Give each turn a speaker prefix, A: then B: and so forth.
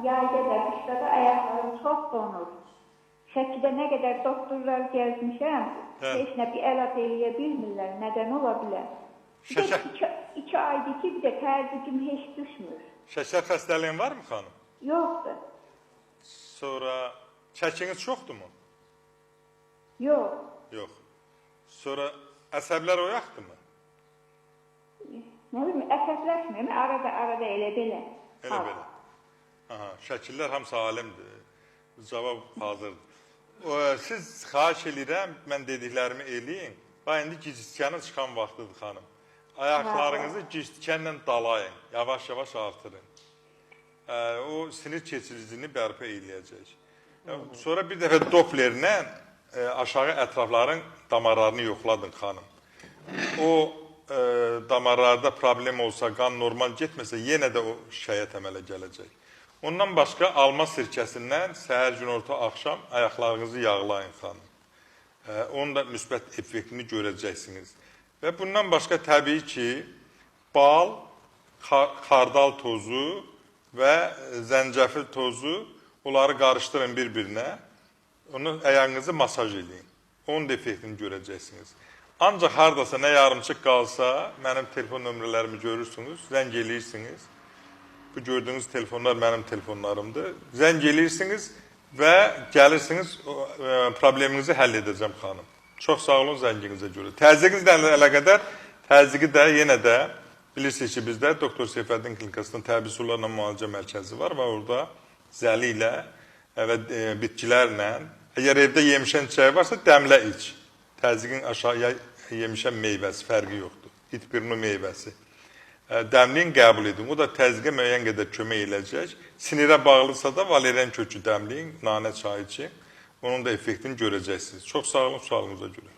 A: yayda da, qışda da ayaqlarım çox donur. Şəkidə nə qədər doktorlar gəzmişəm, heç nə bir əlat eləyə bilmirlər. Nədən ola bilər? İki aydır ki, bir də tərzigim heç düşmür.
B: Şəkər xəstəliyin var mı xanım?
A: Yoxdur.
B: Sonra çəkiniz çoxdurmu?
A: Yox.
B: Yox. Sonra əsəblər oyaqdırmı?
A: Nə bilim, əsəbləşmir. Arada elə belə.
B: Elə belə. Aha, şəkillər hamısı alimdir. Cavab hazırdır. Siz xahiş edirəm, mən dediklərimi eləyin. Bax, indi gicistkanın çıxan vaxtıdır xanım. Ayaqlarınızı gicistkanla dalayın, yavaş-yavaş artırın. O sinir keçiricini bərpa eləyəcək. Sonra bir dəfə Dopplerlə aşağı ətrafların damarlarını yoxladın xanım. O damarlarda problem olsa, qan normal getməsə, yenə də o şikayət əmələ gələcək. Ondan başqa alma sirkəsindən səhər, günorta, axşam ayaqlarınızı yağlayın xanım. Onun da müsbət effektini görəcəksiniz. Və bundan başqa təbii ki, bal, xardal tozu və zəncəfil tozu, onları qarışdırın bir-birinə, onu ayağınızı masaj edin. Onun da effektini görəcəksiniz. Ancaq haradasa nə yarımçıq qalsa, mənim telefon nömrələrimi görürsünüz, zəng eləyirsiniz. Bu gördüyünüz telefonlar mənim telefonlarımdır. Zəng eləyirsiniz və gəlirsiniz, probleminizi həll edəcəm xanım. Çox sağ olun zənginizə görə. Təzyiqinizlə əlaqədar, təzyiqi də yenə də bilirsiniz ki, bizdə Doktor Seyfəddin Klinikasının təbii sularla müalicə mərkəzi var və orada zəli ilə və bitkilərlə, əgər evdə yemişən çay varsa, dəmlə iç. Təzyiqin aşağıya yemişən meyvəsi, fərqi yoxdur. İtbirnu meyvəsi. Dəmliyin qəbul edin. O da təzyiqə müəyyən qədər kömək eləyəcək. Sinirə bağlısa da valerian kökü dəmliyin, nanə çayı için. Onun da effektini görəcəksiniz. Çox sağ olun, sualınıza görə.